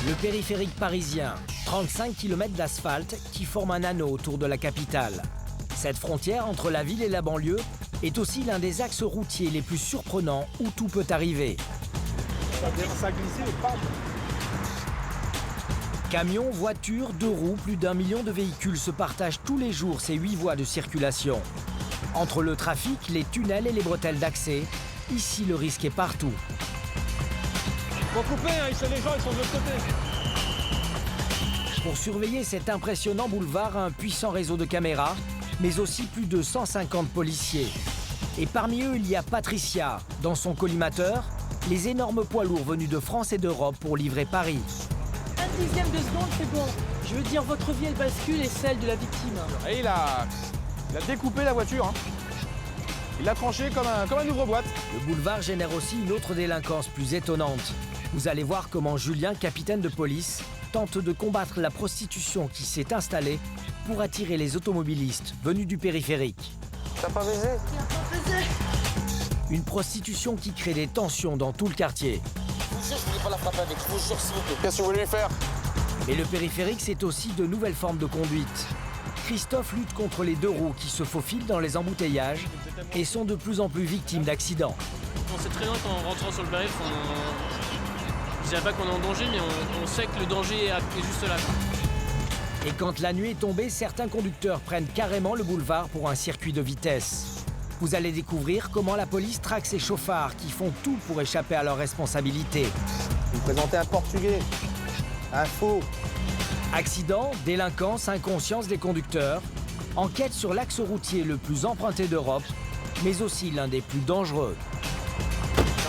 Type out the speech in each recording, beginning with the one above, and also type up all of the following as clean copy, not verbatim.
Le périphérique parisien, 35 km d'asphalte qui forment un anneau autour de la capitale. Cette frontière entre la ville et la banlieue est aussi l'un des axes routiers les plus surprenants où tout peut arriver. Ça glissait, pardon. Camions, voitures, deux roues, plus d'1 million de véhicules se partagent tous les jours ces 8 voies de circulation. Entre le trafic, les tunnels et les bretelles d'accès, ici le risque est partout. Faut couper, hein, les gens ils sont de l'autre côté. Pour surveiller cet impressionnant boulevard, un puissant réseau de caméras, mais aussi plus de 150 policiers. Et parmi eux, il y a Patricia. Dans son collimateur, les énormes poids lourds venus de France et d'Europe pour livrer Paris. Un dixième de seconde, c'est bon. Je veux dire, votre vie, elle bascule et celle de la victime. Et il a découpé la voiture. Hein. Il l'a tranché comme un ouvre-boîte. Le boulevard génère aussi une autre délinquance plus étonnante. Vous allez voir comment Julien, capitaine de police, tente de combattre la prostitution qui s'est installée pour attirer les automobilistes venus du périphérique. T'as pas baisé? Une prostitution qui crée des tensions dans tout le quartier. Je vous jure, je voulais pas la frapper avec. Je vous jure, s'il vous plaît. Qu'est-ce que vous voulez lui faire? Mais le périphérique, c'est aussi de nouvelles formes de conduite. Christophe lutte contre les deux roues qui se faufilent dans les embouteillages et sont de plus en plus victimes d'accidents. On sait très bien qu'en rentrant sur le périph', je dirais pas qu'on est en danger, mais on sait que le danger est juste là. Et quand la nuit est tombée, certains conducteurs prennent carrément le boulevard pour un circuit de vitesse. Vous allez découvrir comment la police traque ces chauffards qui font tout pour échapper à leurs responsabilités. Vous présentez un Portugais, un faux. Accidents, délinquance, inconscience des conducteurs. Enquête sur l'axe routier le plus emprunté d'Europe, mais aussi l'un des plus dangereux.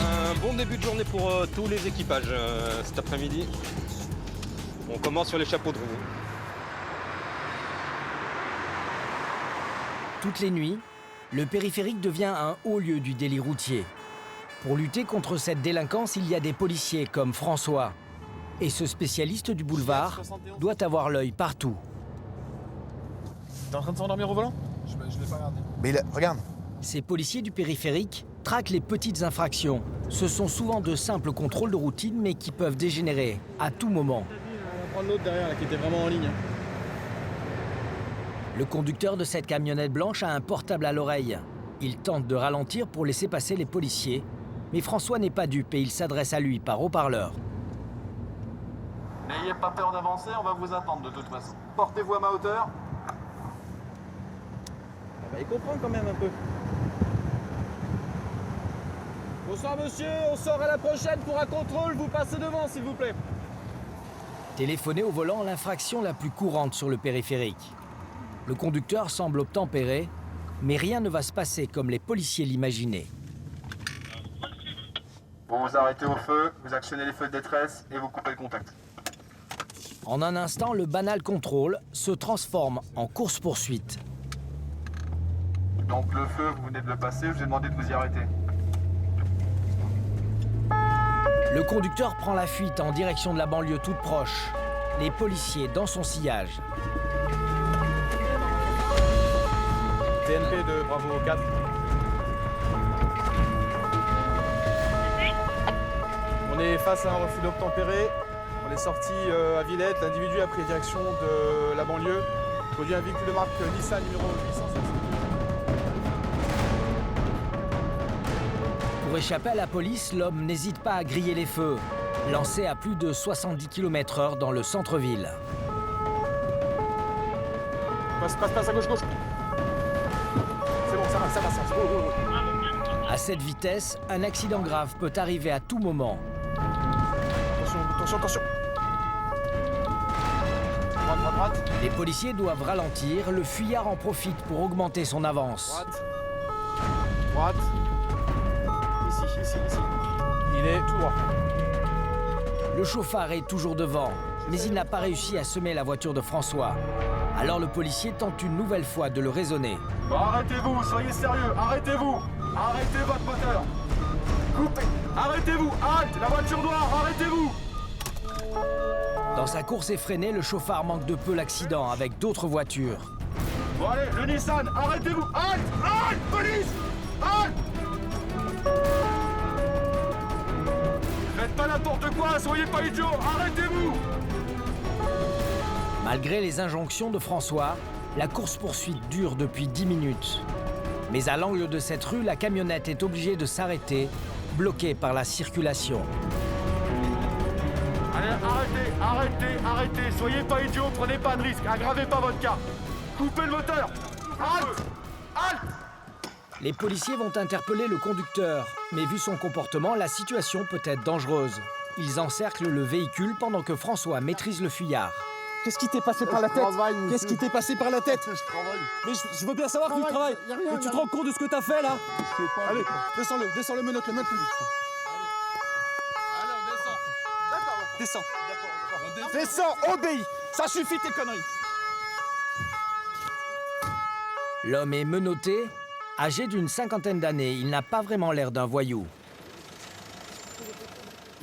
Un bon début de journée pour tous les équipages cet après-midi. On commence sur les chapeaux de roue. Toutes les nuits, le périphérique devient un haut lieu du délit routier. Pour lutter contre cette délinquance, il y a des policiers comme François. Et ce spécialiste du boulevard doit avoir l'œil partout. T'es en train de s'endormir au volant? Je l'ai pas regardé. Mais regarde. Ces policiers du périphérique traquent les petites infractions. Ce sont souvent de simples contrôles de routine, mais qui peuvent dégénérer à tout moment. On va prendre l'autre derrière là, qui était vraiment en ligne. Le conducteur de cette camionnette blanche a un portable à l'oreille. Il tente de ralentir pour laisser passer les policiers, mais François n'est pas dupe et il s'adresse à lui par haut-parleur. N'ayez pas peur d'avancer, on va vous attendre de toute façon. Portez-vous à ma hauteur. Il comprend quand même un peu. Bonsoir monsieur, on sort à la prochaine pour un contrôle, vous passez devant s'il vous plaît. Téléphoner au volant, l'infraction la plus courante sur le périphérique. Le conducteur semble obtempérer, mais rien ne va se passer comme les policiers l'imaginaient. Vous vous arrêtez au feu, vous actionnez les feux de détresse et vous coupez le contact. En un instant, le banal contrôle se transforme en course-poursuite. Donc le feu, vous venez de le passer, je vous ai demandé de vous y arrêter. Le conducteur prend la fuite en direction de la banlieue toute proche. Les policiers dans son sillage. TNP de Bravo 4. On est face à un refus d'obtempérer. On est sorti à Villette. L'individu a pris direction de la banlieue. Conduit un véhicule de marque Nissan numéro 807. Pour échapper à la police, l'homme n'hésite pas à griller les feux, lancé à plus de 70 km/h dans le centre-ville. Passe à gauche. C'est bon, ça va. Go. À cette vitesse, un accident grave peut arriver à tout moment. Attention. Droite. Les policiers doivent ralentir, le fuyard en profite pour augmenter son avance. Droite. Ici. Il est tout droit. Le chauffard est toujours devant, mais il n'a pas réussi à semer la voiture de François. Alors le policier tente une nouvelle fois de le raisonner. Bon, arrêtez-vous, soyez sérieux, arrêtez-vous. Arrêtez votre moteur. Coupez. Arrêtez-vous, halte, la voiture noire, arrêtez-vous. Dans sa course effrénée, le chauffard manque de peu l'accident avec d'autres voitures. Bon allez, le Nissan, arrêtez-vous, halte, police, halte. Faites pas n'importe quoi, soyez pas idiots, arrêtez-vous! Malgré les injonctions de François, la course-poursuite dure depuis 10 minutes. Mais à l'angle de cette rue, la camionnette est obligée de s'arrêter, bloquée par la circulation. Allez, arrêtez, soyez pas idiots, prenez pas de risques, aggravez pas votre cas. Coupez le moteur! Halte! Les policiers vont interpeller le conducteur, mais vu son comportement, la situation peut être dangereuse. Ils encerclent le véhicule pendant que François maîtrise le fuyard. Qu'est-ce qui t'est passé par la tête? Qu'est-ce qui t'est passé par la tête? Je travaille. Mais je veux bien savoir que tu travailles. Mais tu te rends compte de ce que t'as fait là? Allez, descends le menottes, le mec plus vite. Allez, on descend. Descends, obéis. Ça suffit tes conneries. L'homme est menotté, âgé d'une cinquantaine d'années. Il n'a pas vraiment l'air d'un voyou.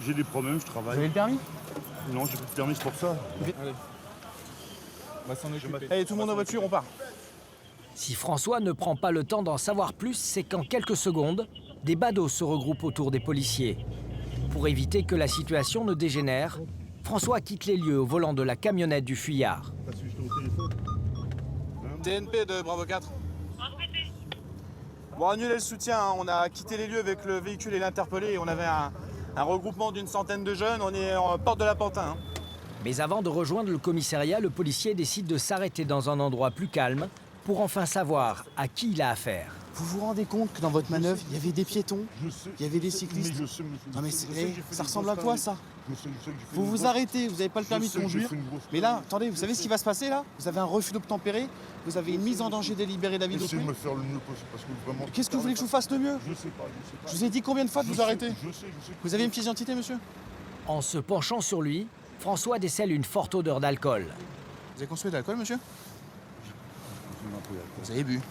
J'ai des problèmes, je travaille. Vous avez le permis? Non, j'ai pas de permis, c'est pour ça. On va s'en occuper. Allez, tout le monde en voiture, on part. Si François ne prend pas le temps d'en savoir plus, c'est qu'en quelques secondes, des badauds se regroupent autour des policiers. Pour éviter que la situation ne dégénère, François quitte les lieux au volant de la camionnette du fuyard. TNP de Bravo 4. Bon, annulez le soutien, hein. On a quitté les lieux avec le véhicule et l'interpellé. On avait un regroupement d'une centaine de jeunes, on est en porte de la Pantin. Hein. Mais avant de rejoindre le commissariat, le policier décide de s'arrêter dans un endroit plus calme pour enfin savoir à qui il a affaire. Vous vous rendez compte que dans votre manœuvre, il y avait des piétons, il y avait des cyclistes? Mais je sais, Non mais ça ressemble à quoi ça? Je sais que j'ai fait Vous une vous grosse- arrêtez, vous n'avez pas le permis Je de sais que j'ai conduire. fait une grosse Mais là, connerie. attendez, vous savez ce qui va se passer là? Vous avez un refus d'obtempérer, vous avez une mise en danger délibérée de la vie Essayez d'autrui. de me faire le mieux possible parce que vraiment. Qu'est-ce que vous voulez que je vous fasse de mieux? Je sais pas, je sais pas. Je vous ai dit combien de fois de Je vous sais, arrêter? Je sais. Vous avez une pièce d'identité, monsieur? En se penchant sur lui, François décèle une forte odeur d'alcool. Vous avez consommé de l'alcool, monsieur? Vous avez bu.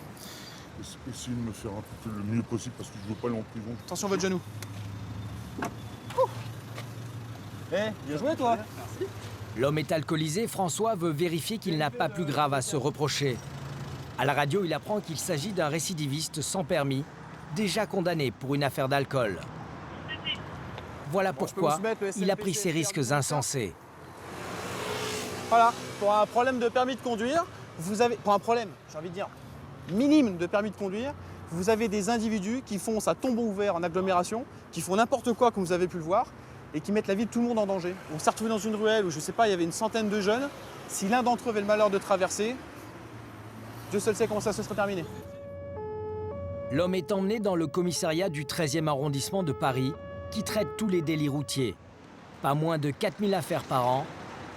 Essayez de me faire un peu le mieux possible parce que je veux pas aller en prison. Attention votre genou. Bien joué toi. L'homme est alcoolisé, François veut vérifier qu'il n'a pas plus grave à se reprocher. À la radio, il apprend qu'il s'agit d'un récidiviste sans permis, déjà condamné pour une affaire d'alcool. Voilà pourquoi il a pris ces risques insensés. Voilà, pour un problème de permis de conduire, vous avez, pour un problème, j'ai envie de dire, minime de permis de conduire, vous avez des individus qui foncent à tombeau ouvert en agglomération, qui font n'importe quoi comme vous avez pu le voir, et qui mettent la vie de tout le monde en danger. On s'est retrouvé dans une ruelle où, je sais pas, il y avait une centaine de jeunes. Si l'un d'entre eux avait le malheur de traverser, Dieu seul sait comment ça se serait terminé. L'homme est emmené dans le commissariat du 13e arrondissement de Paris, qui traite tous les délits routiers. Pas moins de 4000 affaires par an,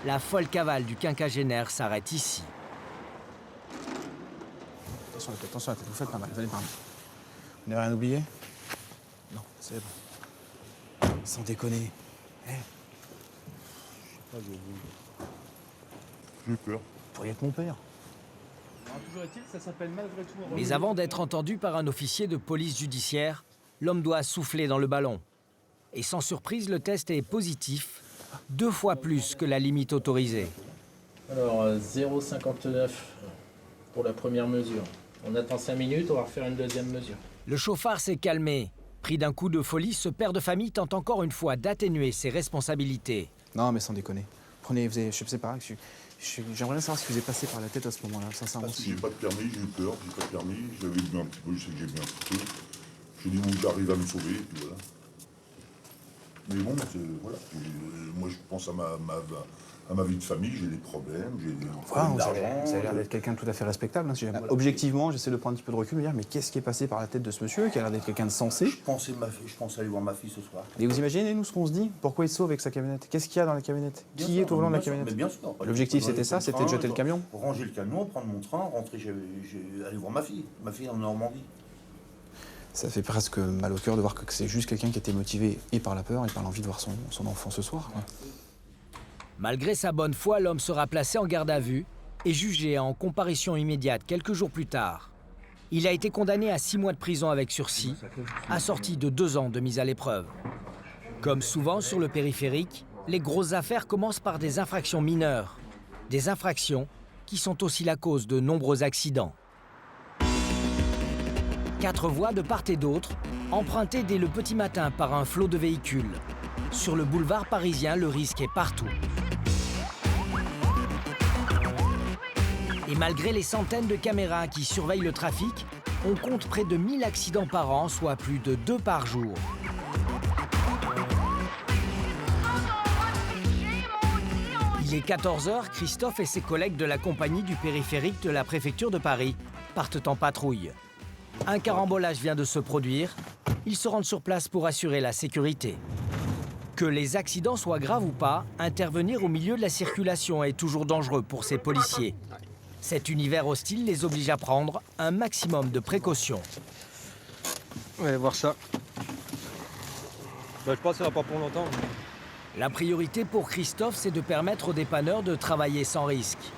la folle cavale du quinquagénaire s'arrête ici. Attention la tête, vous faites pas mal, vous allez par là. Vous n'avez rien oublié? Non, c'est bon. Sans déconner. J'ai peur. Vous pourriez être mon père. Toujours est-il, ça s'appelle malgré tout. Mais avant d'être entendu par un officier de police judiciaire, l'homme doit souffler dans le ballon. Et sans surprise, le test est positif, 2 fois plus que la limite autorisée. Alors 0,59 pour la première mesure. On attend 5 minutes, on va refaire une deuxième mesure. Le chauffard s'est calmé. Pris d'un coup de folie, ce père de famille tente encore une fois d'atténuer ses responsabilités. Non, mais sans déconner. Prenez, vous avez, je sais pas, j'aimerais bien savoir ce qui vous est passé par la tête à ce moment-là, sincèrement. Parce que j'ai pas de permis, j'ai eu peur, j'ai pas de permis, j'avais bu un petit peu, je sais que j'ai bu un petit peu. J'ai dit, bon, j'arrive à me sauver, et puis voilà. Mais bon, voilà. Moi, je pense à ma vie de famille, j'ai des problèmes, j'ai des problèmes d'argent. Vous avez l'air d'être quelqu'un de tout à fait respectable. Hein, objectivement, j'essaie de prendre un petit peu de recul, me dire, mais qu'est-ce qui est passé par la tête de ce monsieur, qui a l'air d'être quelqu'un de sensé? Je pense aller voir ma fille ce soir. Et vous imaginez, nous, ce qu'on se dit? Pourquoi il se sauve avec sa camionnette? Qu'est-ce qu'il y a dans la camionnette? Qui est au volant de la camionnette? Mais bien sûr. L'objectif, c'était ça, c'était de jeter le camion? Ranger le camion, prendre mon train, rentrer, aller voir ma fille en Normandie. Ça fait presque mal au cœur de voir que c'est juste quelqu'un qui était motivé et par la peur et par l'envie de voir son enfant ce soir. Quoi. Malgré sa bonne foi, l'homme sera placé en garde à vue et jugé en comparution immédiate quelques jours plus tard. Il a été condamné à 6 mois de prison avec sursis, assorti de 2 ans de mise à l'épreuve. Comme souvent sur le périphérique, les grosses affaires commencent par des infractions mineures. Des infractions qui sont aussi la cause de nombreux accidents. 4 voies de part et d'autre, empruntées dès le petit matin par un flot de véhicules. Sur le boulevard parisien, le risque est partout. Et malgré les centaines de caméras qui surveillent le trafic, on compte près de 1000 accidents par an, soit plus de 2 par jour. Il est 14 h, Christophe et ses collègues de la compagnie du périphérique de la préfecture de Paris partent en patrouille. Un carambolage vient de se produire. Ils se rendent sur place pour assurer la sécurité. Que les accidents soient graves ou pas, intervenir au milieu de la circulation est toujours dangereux pour ces policiers. Cet univers hostile les oblige à prendre un maximum de précautions. On va aller voir ça. Je pense que ça va pas pour longtemps. La priorité pour Christophe, c'est de permettre aux dépanneurs de travailler sans risque.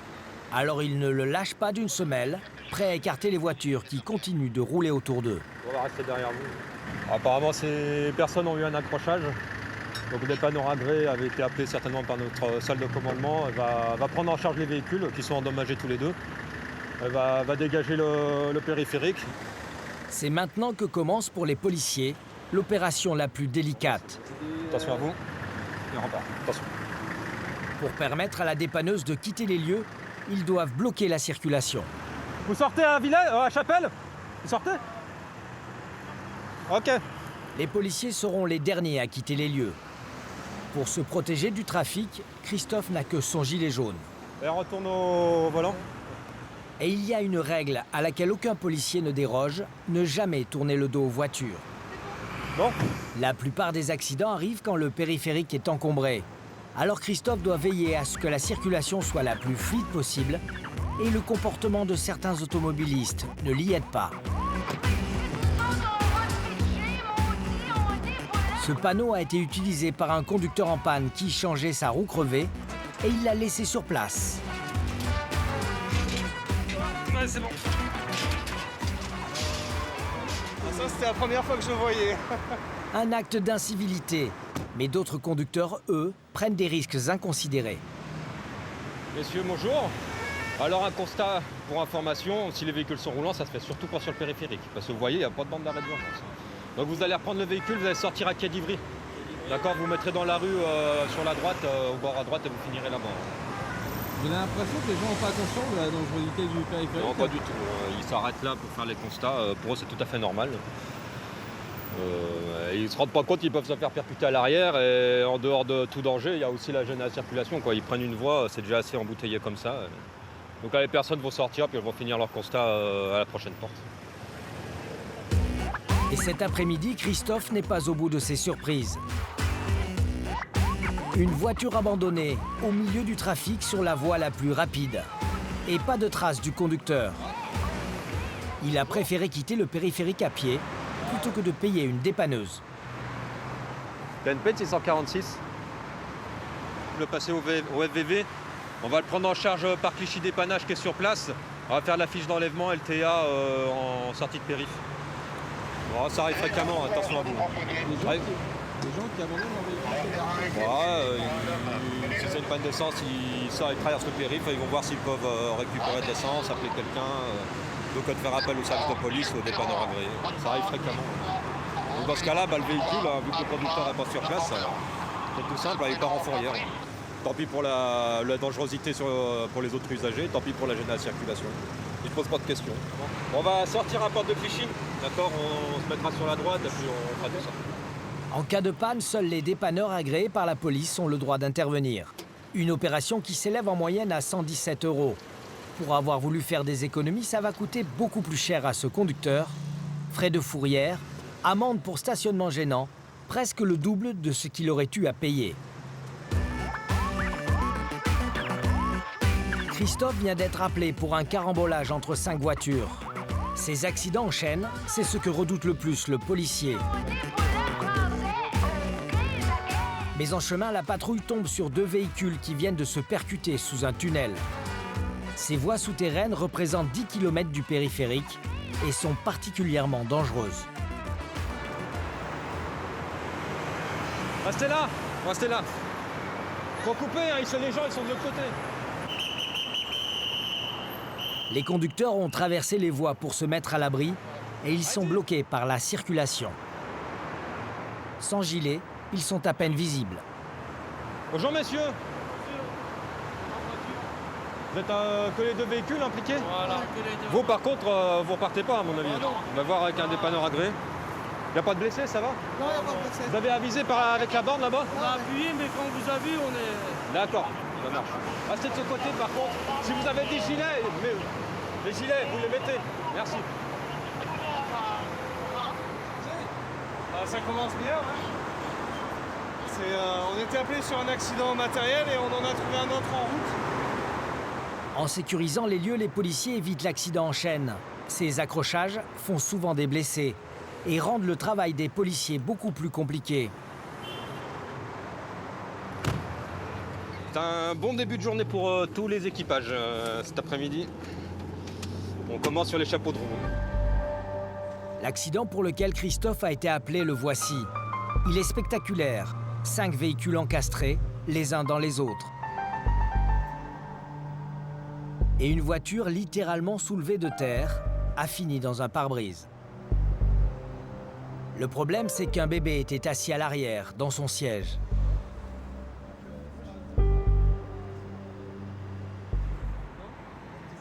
Alors il ne le lâche pas d'une semelle, prêt à écarter les voitures qui continuent de rouler autour d'eux. On va rester derrière vous. Apparemment, ces personnes ont eu un accrochage. Donc le dépanneur agréé avait été appelé certainement par notre salle de commandement. Elle va prendre en charge les véhicules qui sont endommagés tous les deux. Elle va dégager le périphérique. C'est maintenant que commence pour les policiers l'opération la plus délicate. Attention à vous. Et on repart. Attention. Pour permettre à la dépanneuse de quitter les lieux, ils doivent bloquer la circulation. Vous sortez à Villers, à Chapelle? Vous sortez? Ok. Les policiers seront les derniers à quitter les lieux. Pour se protéger du trafic, Christophe n'a que son gilet jaune. Et on retourne au volant. Et il y a une règle à laquelle aucun policier ne déroge, ne jamais tourner le dos aux voitures. Bon. La plupart des accidents arrivent quand le périphérique est encombré. Alors Christophe doit veiller à ce que la circulation soit la plus fluide possible et le comportement de certains automobilistes ne l'y aide pas. Ce panneau a été utilisé par un conducteur en panne qui changeait sa roue crevée et il l'a laissé sur place. Ouais, c'est bon. Ça, c'était la première fois que je le voyais. Un acte d'incivilité, mais d'autres conducteurs, eux, prennent des risques inconsidérés. Messieurs, bonjour. Alors un constat pour information, si les véhicules sont roulants, ça se fait surtout pas sur le périphérique. Parce que vous voyez, il n'y a pas de bande d'arrêt d'urgence. Donc vous allez reprendre le véhicule, vous allez sortir à Quai d'Ivry. D'accord, vous mettrez dans la rue sur la droite, au bord à droite, et vous finirez là-bas. Vous avez l'impression que les gens n'ont pas conscience de la dangerosité du périphérique? Non, pas du tout. Ils s'arrêtent là pour faire les constats. Pour eux, c'est tout à fait normal. Ils ne se rendent pas compte qu'ils peuvent se faire percuter à l'arrière. Et en dehors de tout danger, il y a aussi la gêne à la circulation. Ils prennent une voie, c'est déjà assez embouteillé comme ça. Donc là, les personnes vont sortir, puis elles vont finir leur constat à la prochaine porte. Et cet après-midi, Christophe n'est pas au bout de ses surprises. Une voiture abandonnée au milieu du trafic sur la voie la plus rapide. Et pas de trace du conducteur. Il a préféré quitter le périphérique à pied plutôt que de payer une dépanneuse. PNP de 646. Le passer au FVV. On va le prendre en charge par Clichy Dépannage qui est sur place. On va faire la fiche d'enlèvement LTA en sortie de périph'. Bon, ça arrive fréquemment, attention à vous. Les gens qui abandonnent leur véhicule. Si c'est une panne d'essence, ils sortent, ils traversent le périph', ils vont voir s'ils peuvent récupérer de l'essence, appeler quelqu'un. Donc faire appel au service de police ou au dépanneur agréé. Ça arrive fréquemment. Donc dans ce cas-là, le véhicule, vu que le conducteur n'est pas sur place, c'est tout simple, il part en fourrière. Tant pis pour la dangerosité pour les autres usagers, tant pis pour la gêne à la circulation. Il ne pose pas de questions. On va sortir à porte de Clichy, d'accord? On se mettra sur la droite et puis on fera tout ça. En cas de panne, seuls les dépanneurs agréés par la police ont le droit d'intervenir. Une opération qui s'élève en moyenne à 117 €. Pour avoir voulu faire des économies, ça va coûter beaucoup plus cher à ce conducteur. Frais de fourrière, amende pour stationnement gênant, presque le double de ce qu'il aurait eu à payer. Christophe vient d'être appelé pour un carambolage entre 5 voitures. Ces accidents en chaîne, c'est ce que redoute le plus le policier. Mais en chemin, la patrouille tombe sur 2 véhicules qui viennent de se percuter sous un tunnel. Ces voies souterraines représentent 10 km du périphérique et sont particulièrement dangereuses. Restez là, restez là. Faut couper, hein, les gens ils sont de l'autre côté. Les conducteurs ont traversé les voies pour se mettre à l'abri et ils sont bloqués par la circulation. Sans gilet, Ils sont à peine visibles. Bonjour messieurs. Vous êtes que les 2 véhicules impliqués? Voilà. Vous par contre, vous repartez pas à mon avis. On va voir avec un dépanneur agréé. Il n'y a pas de blessés, ça va? Non, il n'y a pas de blessés. Vous avez avisé avec la borne là-bas? On a appuyé, mais quand on vous a vu, on est... D'accord, ça marche. Restez de ce côté par contre. Si vous avez des gilets, les gilets, vous les mettez. Merci. Ça commence bien. On était appelé sur un accident matériel et on en a trouvé un autre en route. En sécurisant les lieux, les policiers évitent l'accident en chaîne. Ces accrochages font souvent des blessés et rendent le travail des policiers beaucoup plus compliqué. C'est un bon début de journée pour tous les équipages cet après-midi. On commence sur les chapeaux de roue. L'accident pour lequel Christophe a été appelé, le voici. Il est spectaculaire. 5 véhicules encastrés, les uns dans les autres. Et une voiture littéralement soulevée de terre a fini dans un pare-brise. Le problème, c'est qu'un bébé était assis à l'arrière, dans son siège.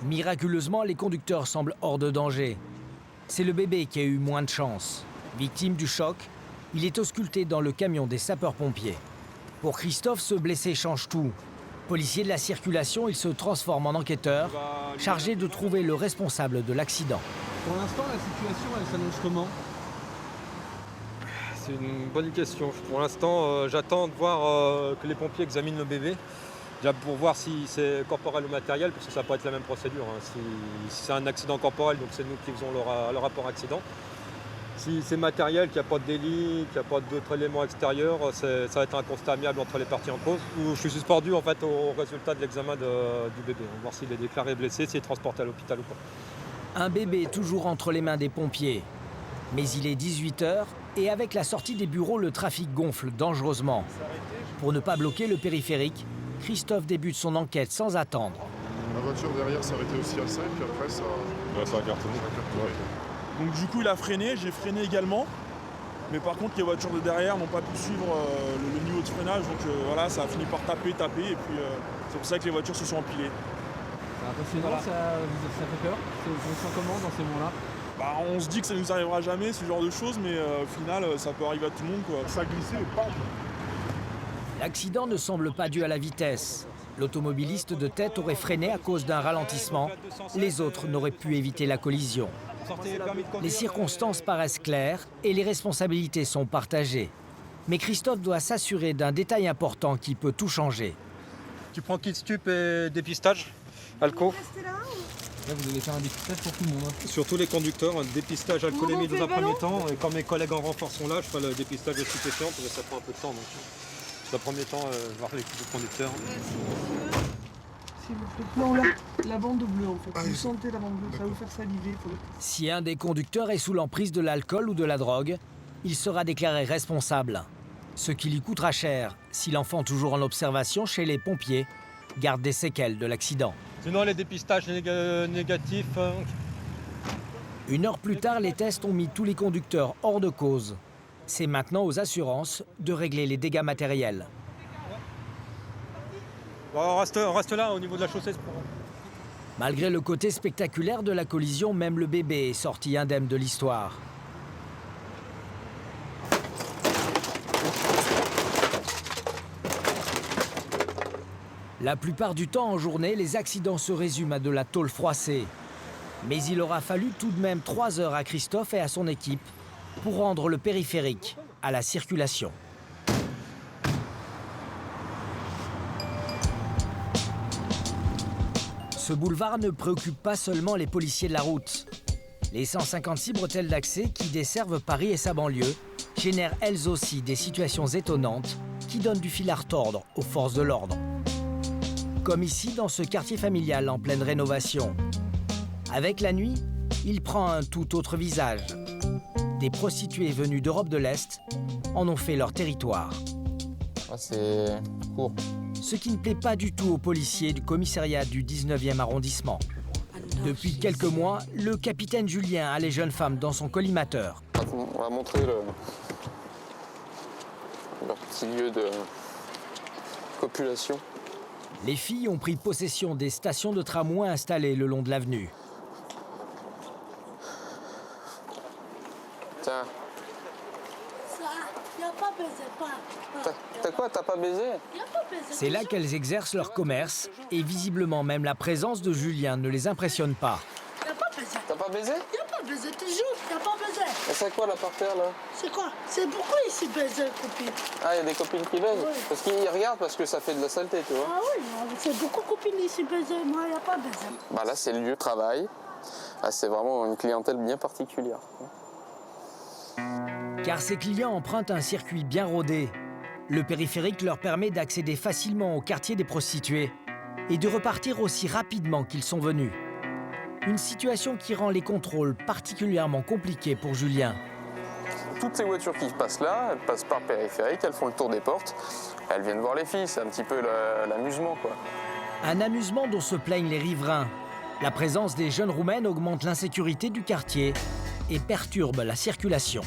Miraculeusement, les conducteurs semblent hors de danger. C'est le bébé qui a eu moins de chance. Victime du choc, il est ausculté dans le camion des sapeurs-pompiers. Pour Christophe, ce blessé change tout. Policier de la circulation, il se transforme en enquêteur, chargé de trouver le responsable de l'accident. Pour l'instant, la situation, elle s'annonce comment? C'est une bonne question. Pour l'instant, j'attends de voir que les pompiers examinent le bébé. Déjà pour voir si c'est corporel ou matériel, parce que ça peut être la même procédure. Hein. Si c'est un accident corporel, donc c'est nous qui faisons le rapport accident. Si c'est matériel, qu'il n'y a pas de délit, qu'il n'y a pas d'autres éléments extérieurs, ça va être un constat amiable entre les parties en cause. Je suis suspendu en fait au résultat de l'examen du bébé. On va voir s'il est déclaré blessé, s'il est transporté à l'hôpital ou pas. Un bébé toujours entre les mains des pompiers. Mais il est 18h et avec la sortie des bureaux, le trafic gonfle dangereusement. Pour ne pas bloquer le périphérique, Christophe débute son enquête sans attendre. La voiture derrière s'est arrêtée aussi à 5, puis après ça... Ouais, ça a cartonné. Donc du coup il a freiné, j'ai freiné également. Mais par contre les voitures de derrière n'ont pas pu suivre le niveau de freinage. Donc voilà, ça a fini par taper. Et puis c'est pour ça que les voitures se sont empilées. C'est impressionnant, voilà. Ça fait peur. On se sent comment dans ces moments-là? On se dit que ça nous arrivera jamais ce genre de choses, mais au final ça peut arriver à tout le monde quoi. Ça a glissé et bam. L'accident ne semble pas dû à la vitesse. L'automobiliste de tête aurait freiné à cause d'un ralentissement. Les autres n'auraient pu éviter la collision. Les circonstances paraissent claires et les responsabilités sont partagées. Mais Christophe doit s'assurer d'un détail important qui peut tout changer. Tu prends kit stup et dépistage, alco. Là, vous allez faire un dépistage pour tout le monde. Hein. Surtout les conducteurs, un dépistage alcoolémie dans un premier temps. Et quand mes collègues en renfort sont là, je ferai le dépistage de stupéfiants, parce que ça prend un peu de temps. Donc, dans un premier temps, voir l'équipe de conducteurs. S'il vous plaît. Non, là, la bande bleue en fait. Vous sentez la bande bleue, ça va vous faire saliver. Si un des conducteurs est sous l'emprise de l'alcool ou de la drogue, il sera déclaré responsable. Ce qui lui coûtera cher si l'enfant, toujours en observation chez les pompiers, garde des séquelles de l'accident. Sinon, les dépistages négatifs. 1 heure plus tard, les tests ont mis tous les conducteurs hors de cause. C'est maintenant aux assurances de régler les dégâts matériels. On reste là, au niveau de la chaussée. Malgré le côté spectaculaire de la collision, même le bébé est sorti indemne de l'histoire. La plupart du temps en journée, les accidents se résument à de la tôle froissée. Mais il aura fallu tout de même 3 heures à Christophe et à son équipe pour rendre le périphérique à la circulation. Ce boulevard ne préoccupe pas seulement les policiers de la route. Les 156 bretelles d'accès qui desservent Paris et sa banlieue génèrent elles aussi des situations étonnantes qui donnent du fil à retordre aux forces de l'ordre. Comme ici, dans ce quartier familial en pleine rénovation. Avec la nuit, il prend un tout autre visage. Des prostituées venues d'Europe de l'Est en ont fait leur territoire. C'est court. Ce qui ne plaît pas du tout aux policiers du commissariat du 19e arrondissement. Depuis quelques mois, le capitaine Julien a les jeunes femmes dans son collimateur. On va montrer leur petit lieu de copulation. Les filles ont pris possession des stations de tramway installées le long de l'avenue. Tiens. Ça, y a pas baisé, T'as quoi? T'as pas baisé? C'est là qu'elles exercent leur commerce et visiblement même la présence de Julien ne les impressionne pas. Y a pas baisé. T'as pas baisé? Y a pas baisé, toujours, y a pas baisé. Et c'est quoi là par terre là? C'est quoi? C'est pourquoi ici baisé, copine? Ah, il y a des copines qui baisent? Oui. Parce qu'ils regardent parce que ça fait de la saleté, tu vois. Ah oui, c'est beaucoup de copines ici baisé, moi y a pas baisé. Bah là, c'est le lieu de travail. Ah, c'est vraiment une clientèle bien particulière. Car ces clients empruntent un circuit bien rodé. Le périphérique leur permet d'accéder facilement au quartier des prostituées et de repartir aussi rapidement qu'ils sont venus. Une situation qui rend les contrôles particulièrement compliqués pour Julien. Toutes ces voitures qui passent là, elles passent par périphérique, elles font le tour des portes. Elles viennent voir les filles, c'est un petit peu l'amusement, quoi. Un amusement dont se plaignent les riverains. La présence des jeunes Roumaines augmente l'insécurité du quartier et perturbe la circulation.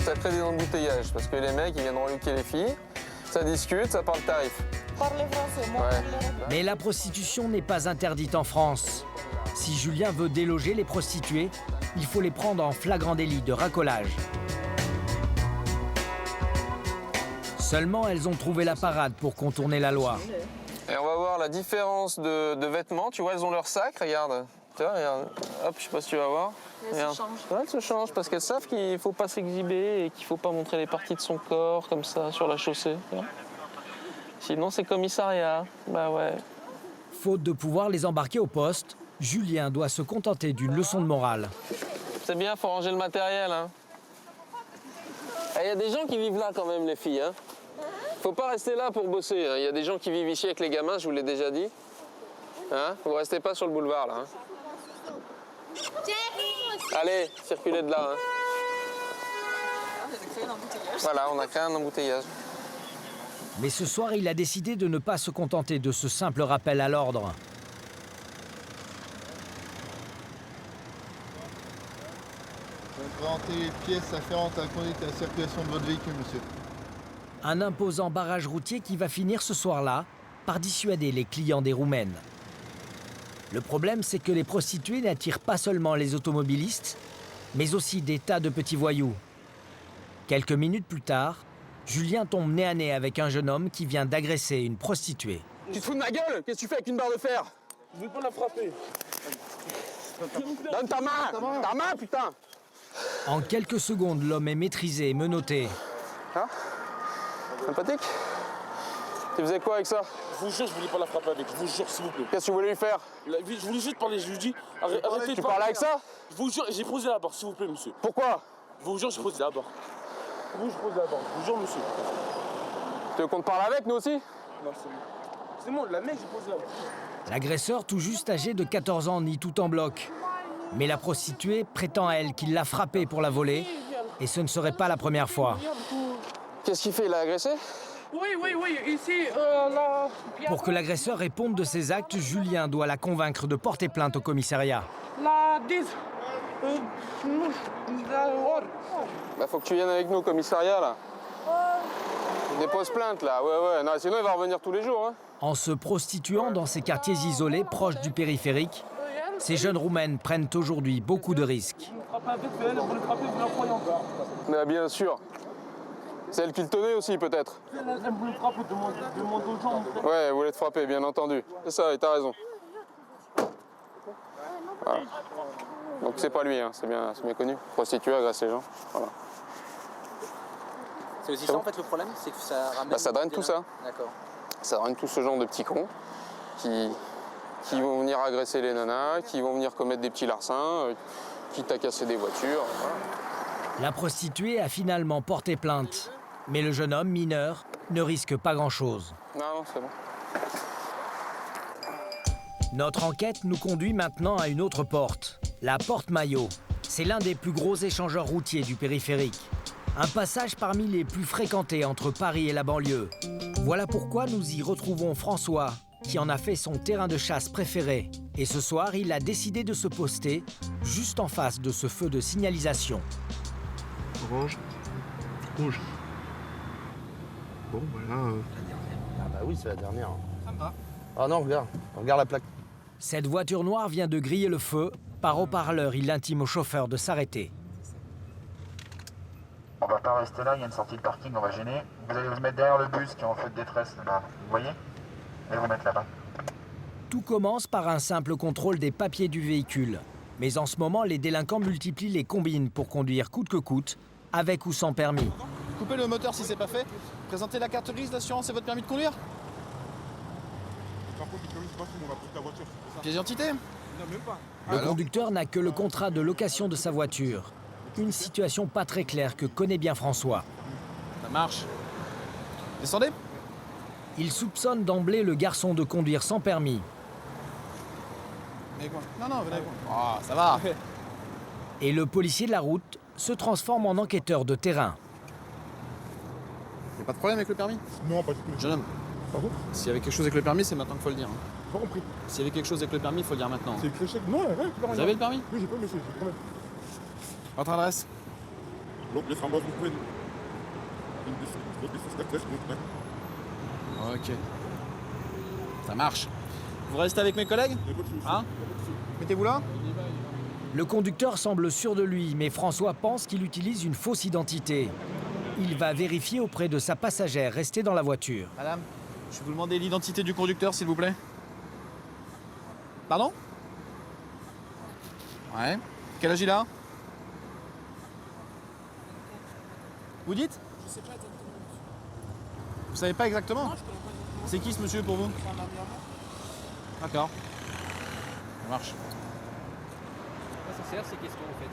Ça crée des embouteillages parce que les mecs ils viennent reluquer les filles, ça discute, ça parle tarif. Parlez français, moi. Ouais. Mais la prostitution n'est pas interdite en France. Si Julien veut déloger les prostituées, il faut les prendre en flagrant délit de racolage. Seulement, elles ont trouvé la parade pour contourner la loi. Et on va voir la différence de vêtements. Tu vois, elles ont leur sac, regarde. Tu vois, regarde. Hop, je sais pas si tu vas voir. Elles se changent. Ouais, elles se changent parce qu'elles savent qu'il faut pas s'exhiber et qu'il faut pas montrer les parties de son corps comme ça sur la chaussée. Sinon, c'est commissariat. Bah ouais. Faute de pouvoir les embarquer au poste, Julien doit se contenter d'une leçon de morale. C'est bien, faut ranger le matériel. Hein. Il y a des gens qui vivent là quand même, les filles. Hein. Faut pas rester là pour bosser. Il y a des gens qui vivent ici avec les gamins, je vous l'ai déjà dit. Hein, vous restez pas sur le boulevard là. Hein. Allez, circulez de là. Hein. Voilà, on a créé un embouteillage. Mais ce soir, il a décidé de ne pas se contenter de ce simple rappel à l'ordre. Je vais présenter les pièces afférentes à la conduite et à la circulation de votre véhicule, monsieur. Un imposant barrage routier qui va finir ce soir-là par dissuader les clients des Roumaines. Le problème, c'est que les prostituées n'attirent pas seulement les automobilistes, mais aussi des tas de petits voyous. Quelques minutes plus tard, Julien tombe nez à nez avec un jeune homme qui vient d'agresser une prostituée. Tu te fous de ma gueule? Qu'est-ce que tu fais avec une barre de fer? Je veux pas la frapper. Donne ta main! Ta main, putain! En quelques secondes, l'homme est maîtrisé et menotté. Hein? Sympathique? Tu faisais quoi avec ça? Je vous jure, je voulais pas la frapper avec. Je vous jure, s'il vous plaît. Qu'est-ce que tu voulais lui faire? Je voulais juste parler. Je lui dis, arrêtez. Tu parlais avec ça? Je vous jure, j'ai posé la barre, s'il vous plaît, monsieur. Pourquoi? Je vous jure, j'ai posé la barre. Je pose la barre. Je vous jure, monsieur. Tu veux qu'on te parle avec, nous aussi? Non, c'est bon. C'est bon, la mec, j'ai posé la barre. L'agresseur, tout juste âgé de 14 ans, nie tout en bloc. Mais la prostituée prétend à elle qu'il l'a frappée pour la voler, et ce ne serait pas la première fois. Qu'est-ce qu'il fait? Il a agressé? Oui, ici, là... Pour que l'agresseur réponde de ses actes, Julien doit la convaincre de porter plainte au commissariat. La 10... Bah, faut que tu viennes avec nous au commissariat, là. Dépose plainte, là. Ouais. Non, sinon, il va revenir tous les jours, hein. En se prostituant dans ces quartiers isolés, proches du périphérique, ces jeunes Roumaines prennent aujourd'hui beaucoup de risques. Mais bien sûr. C'est elle qui le tenait aussi, peut-être. Ouais, elle voulait te frapper, bien entendu. C'est ça, et t'as raison. Voilà. Donc c'est pas lui, hein. C'est bien connu. Prostituée, agresse les gens. Voilà. C'est aussi ça, en fait, le problème, c'est que ça ramène... Bah, ça draine tout ça. D'accord. Ça draine tout ce genre de petits cons qui vont venir agresser les nanas, qui vont venir commettre des petits larcins, quitte à casser des voitures. Voilà. La prostituée a finalement porté plainte. Mais le jeune homme mineur ne risque pas grand-chose. Non, c'est bon. Notre enquête nous conduit maintenant à une autre porte, la porte Maillot. C'est l'un des plus gros échangeurs routiers du périphérique. Un passage parmi les plus fréquentés entre Paris et la banlieue. Voilà pourquoi nous y retrouvons François, qui en a fait son terrain de chasse préféré. Et ce soir, il a décidé de se poster juste en face de ce feu de signalisation. orange, rouge. Bon, voilà. Ah bah oui, c'est la dernière. Ah non, regarde la plaque. Cette voiture noire vient de griller le feu. Par haut-parleur, il intime au chauffeur de s'arrêter. On va pas rester là, il y a une sortie de parking, on va gêner. Vous allez vous mettre derrière le bus qui est en feu de détresse là-bas. Vous voyez? Et vous mettre là-bas. Tout commence par un simple contrôle des papiers du véhicule. Mais en ce moment, les délinquants multiplient les combines pour conduire coûte que coûte, avec ou sans permis. Coupez le moteur si c'est pas fait. Présentez la carte grise d'assurance et votre permis de conduire. Par contre, le permis, c'est pas fou, on va prendre ta voiture. Pièce d'identité? Non, même pas. Le conducteur n'a que le contrat de location de sa voiture. Une situation pas très claire que connaît bien François. Ça marche. Descendez. Il soupçonne d'emblée le garçon de conduire sans permis. Venez quoi? Non, venez quoi? Ah, ça va. Et le policier de la route se transforme en enquêteur de terrain. Y'a pas de problème avec le permis? Non, pas du tout. Jeune homme. Pardon? S'il y avait quelque chose avec le permis, c'est maintenant qu'il faut le dire. Pas compris. S'il y avait quelque chose avec le permis, il faut le dire maintenant. C'est écrit chèque? Non, rien. Vous avez le permis? Oui, j'ai pas, monsieur, j'ai quand même. Votre adresse? Donc, les femmes, vous pouvez. Ok. Ça marche. Vous restez avec mes collègues? Hein? Mettez-vous là? Le conducteur semble sûr de lui, mais François pense qu'il utilise une fausse identité. Il va vérifier auprès de sa passagère restée dans la voiture. Madame, je vais vous demander l'identité du conducteur, s'il vous plaît. Pardon? Ouais. Quel âge il a? Vous dites? Je sais pas exactement. Vous savez pas exactement? Non, je connais pas. C'est qui ce monsieur pour vous? C'est un ami à moi. D'accord. Ça marche. Ça sert ces questions en fait.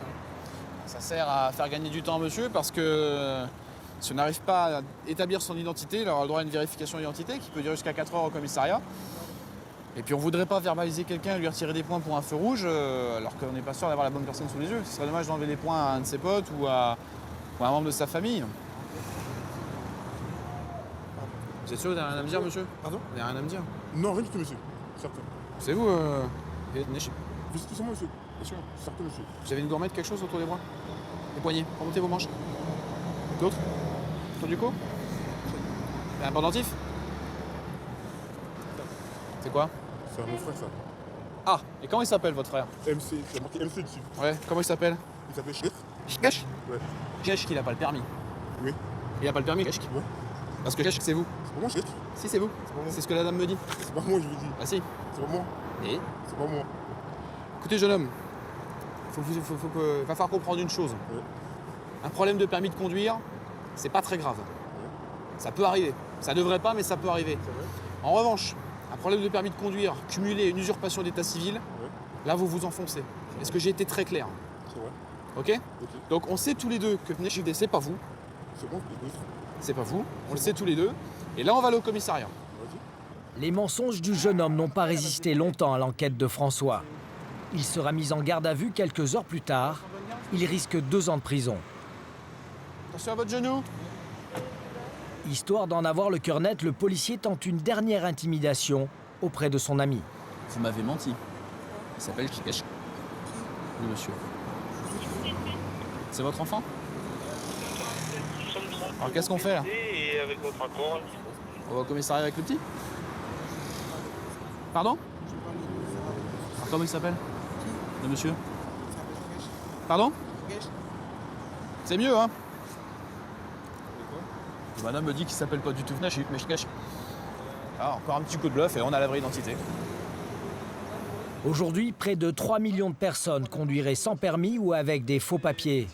Ça sert à faire gagner du temps à monsieur parce que si on n'arrive pas à établir son identité, il aura le droit à une vérification d'identité qui peut durer jusqu'à 4 heures au commissariat. Et puis on voudrait pas verbaliser quelqu'un et lui retirer des points pour un feu rouge alors qu'on n'est pas sûr d'avoir la bonne personne sous les yeux. Ce serait dommage d'enlever des points à un de ses potes ou à un membre de sa famille. Vous êtes sûr, vous n'avez rien à me dire, monsieur? Pardon? Vous n'avez rien à me dire? Non, rien du tout, monsieur. Certain. C'est vous, Neshi. Excusez-moi, monsieur. Bien sûr, certain, monsieur. Vous avez une gourmette, quelque chose autour des bras? Les poignets, remontez vos manches. D'autres? Autour du cou? Un pendentif? C'est quoi? C'est mon frère, ça. Ah, et comment il s'appelle, votre frère? MC, c'est marqué MC dessus. Ouais, comment il s'appelle? Il s'appelle Chef. Kesh? Ouais. Kesh, qu'il a pas le permis. Oui. Il a pas le permis, Kesh? Ouais. Parce que Kesh, c'est vous. C'est pas moi, Chef. Si, c'est vous. C'est ce que la dame me dit. C'est pas moi, je vous dis. Ah si. C'est pas moi. Et? C'est pas moi. Écoutez, jeune homme, va falloir comprendre une chose. Ouais. Un problème de permis de conduire, c'est pas très grave. Ça peut arriver. Ça devrait pas, mais ça peut arriver. En revanche, un problème de permis de conduire cumulé à une usurpation d'état civil, là vous vous enfoncez. Est-ce que j'ai été très clair? C'est vrai. Ok? Donc on sait tous les deux que Nechide, c'est pas vous. C'est bon, c'est pas vous. On le sait tous les deux. Et là on va aller au commissariat. Les mensonges du jeune homme n'ont pas résisté longtemps à l'enquête de François. Il sera mis en garde à vue quelques heures plus tard. Il risque 2 ans de prison. Attention à votre genou. Histoire d'en avoir le cœur net, le policier tente une dernière intimidation auprès de son ami. Vous m'avez menti. Il s'appelle Kikesh. Oui, monsieur. C'est votre enfant? Alors qu'est-ce qu'on fait là? Et avec votre accord. On va au commissariat avec le petit? Pardon? Alors, comment il s'appelle? Le monsieur? Pardon? C'est mieux, hein? Madame me dit qu'il s'appelle pas du tout Fnash, mais je cache. Ah, encore un petit coup de bluff et on a la vraie identité. Aujourd'hui, près de 3 millions de personnes conduiraient sans permis ou avec des faux papiers.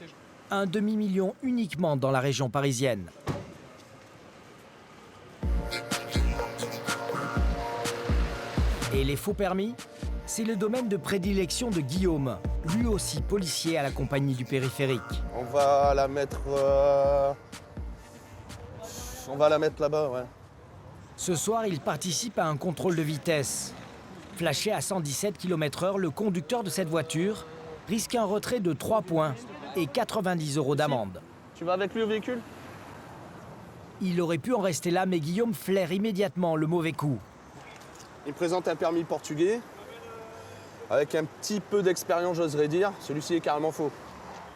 Un demi-million uniquement dans la région parisienne. Et les faux permis, c'est le domaine de prédilection de Guillaume, lui aussi policier à la compagnie du périphérique. On va la mettre... On va la mettre là-bas, ouais. Ce soir, il participe à un contrôle de vitesse. Flashé à 117 km/h, le conducteur de cette voiture risque un retrait de 3 points et 90 € d'amende. Tu vas avec lui au véhicule? Il aurait pu en rester là, mais Guillaume flaire immédiatement le mauvais coup. Il présente un permis portugais. Avec un petit peu d'expérience, j'oserais dire. Celui-ci est carrément faux.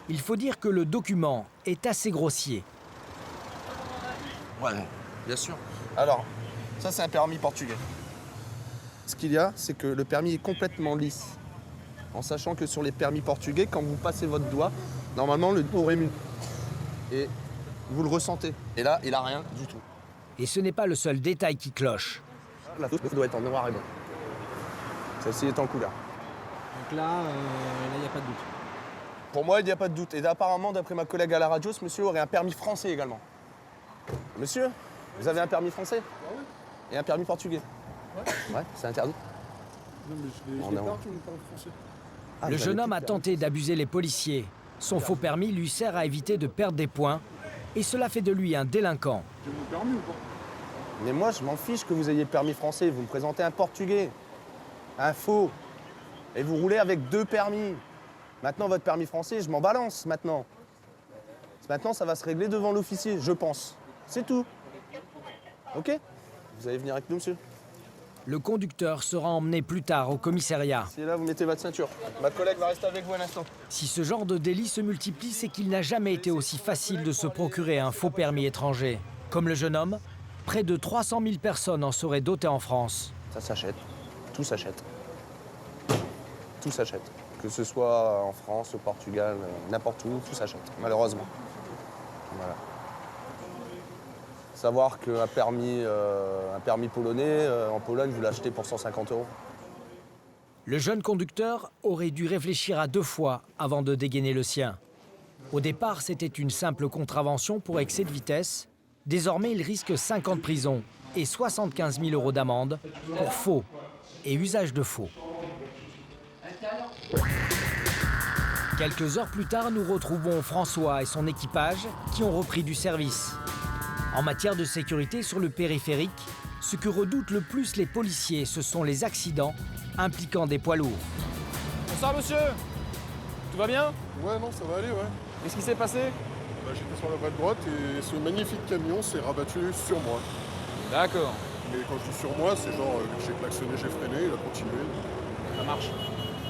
Il faut dire que le document est assez grossier. Ouais, bien sûr. Alors, ça c'est un permis portugais. Ce qu'il y a, c'est que le permis est complètement lisse. En sachant que sur les permis portugais, quand vous passez votre doigt, normalement le doigt rémue. Et vous le ressentez. Et là, il n'a rien du tout. Et ce n'est pas le seul détail qui cloche. La photo doit être en noir et blanc. Celle-ci est en couleur. Donc là, il n'y a pas de doute. Pour moi, il n'y a pas de doute. Et apparemment, d'après ma collègue à la radio, ce monsieur aurait un permis français également. Monsieur, vous avez un permis français? Oui. Et un permis portugais? Ouais, c'est interdit. Non, mais je l'ai pas, tu me parles français. Le jeune homme a tenté d'abuser les policiers. Son faux permis lui sert à éviter de perdre des points. Et cela fait de lui un délinquant. J'ai mon permis ou pas? Mais moi, je m'en fiche que vous ayez le permis français. Vous me présentez un portugais. Un faux. Et vous roulez avec 2 permis. Maintenant, votre permis français, je m'en balance maintenant. Maintenant, ça va se régler devant l'officier, je pense. C'est tout. OK? Vous allez venir avec nous, monsieur? Le conducteur sera emmené plus tard au commissariat. Si là, vous mettez votre ceinture. Ma collègue va rester avec vous un instant. Si ce genre de délit se multiplie, c'est qu'il n'a jamais été aussi facile de se procurer un faux permis étranger. Comme le jeune homme, près de 300 000 personnes en seraient dotées en France. Ça s'achète. Tout s'achète. Tout s'achète. Que ce soit en France, au Portugal, n'importe où, tout s'achète, malheureusement. Voilà. Savoir qu'un permis polonais, en Pologne, vous l'achetez pour 150 €. Le jeune conducteur aurait dû réfléchir à 2 fois avant de dégainer le sien. Au départ, c'était une simple contravention pour excès de vitesse. Désormais, il risque 5 ans de prison et 75 000 € d'amende pour faux et usage de faux. Quelques heures plus tard, nous retrouvons François et son équipage qui ont repris du service. En matière de sécurité sur le périphérique, ce que redoutent le plus les policiers, ce sont les accidents impliquant des poids lourds. Bonsoir monsieur. Tout va bien? Ouais, non, ça va aller, ouais. Qu'est-ce qui s'est passé? Bah, j'étais sur la voie de droite et ce magnifique camion s'est rabattu sur moi. D'accord. Mais quand je dis sur moi, c'est genre j'ai klaxonné, j'ai freiné, il a continué. Ça marche.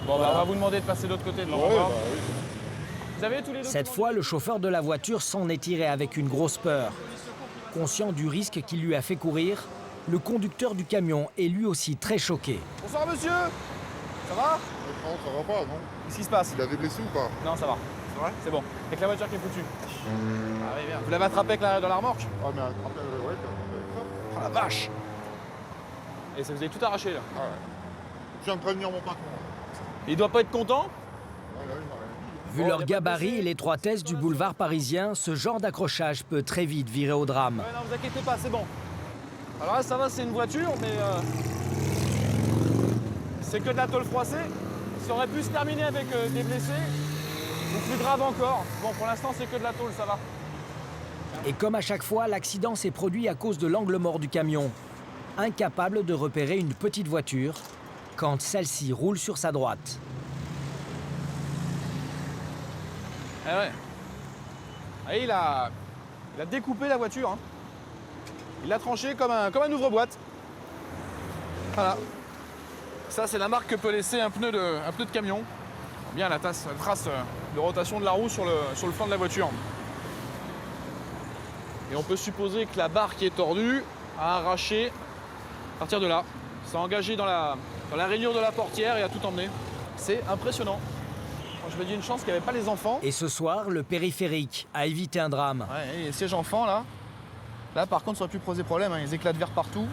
Bon, bah, on va vous demander de passer de l'autre côté de l'endroit. Ouais, bah oui. Vous avez tous les documents? Cette fois, le chauffeur de la voiture s'en est tiré avec une grosse peur. Conscient du risque qu'il lui a fait courir, le conducteur du camion est lui aussi très choqué. Bonsoir monsieur. Ça va? Non, ça va pas, non. Qu'est-ce qui se passe? Il avait blessé ou pas? Non, ça va. C'est vrai? C'est bon. Avec la voiture qui est foutue. Ah oui, bien. Vous l'avez attrapé avec dans la remorque? Ah, mais attrapé, ouais, attrapé. Oh la vache! Et ça vous avez tout arraché là? Ah ouais. Je viens de prévenir mon patron. Il doit pas être content? Vu leur gabarit et l'étroitesse du boulevard parisien, ce genre d'accrochage peut très vite virer au drame. Ouais, non, vous inquiétez pas, c'est bon. Alors là, ça va, c'est une voiture, mais c'est que de la tôle froissée. Ça aurait pu se terminer avec des blessés, ou plus grave encore. Bon, pour l'instant, c'est que de la tôle, ça va. Et comme à chaque fois, l'accident s'est produit à cause de l'angle mort du camion. Incapable de repérer une petite voiture quand celle-ci roule sur sa droite. Ah ouais. Ah, il a découpé la voiture. Hein. Il l'a tranché comme un ouvre-boîte. Voilà. Ça, c'est la marque que peut laisser un pneu de camion. Bien la trace de rotation de la roue sur le flanc de la voiture. Et on peut supposer que la barre qui est tordue a arraché à partir de là. Ça a engagé dans la rainure de la portière et a tout emmené. C'est impressionnant. Je me dis une chance qu'il n'y avait pas les enfants. Et ce soir, le périphérique a évité un drame. Ouais, et les sièges enfants, là. Là, par contre, ça aurait pu poser problème. Hein. Les éclats de verre partout.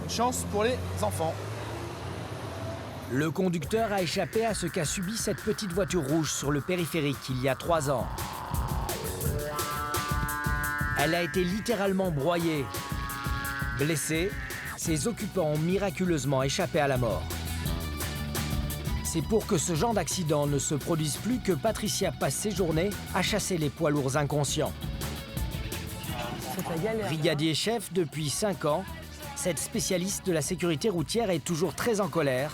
Une chance pour les enfants. Le conducteur a échappé à ce qu'a subi cette petite voiture rouge sur le périphérique il y a 3 ans. Elle a été littéralement broyée. Blessés, ses occupants ont miraculeusement échappé à la mort. C'est pour que ce genre d'accident ne se produise plus que Patricia passe ses journées à chasser les poids lourds inconscients. Brigadier chef depuis 5 ans, cette spécialiste de la sécurité routière est toujours très en colère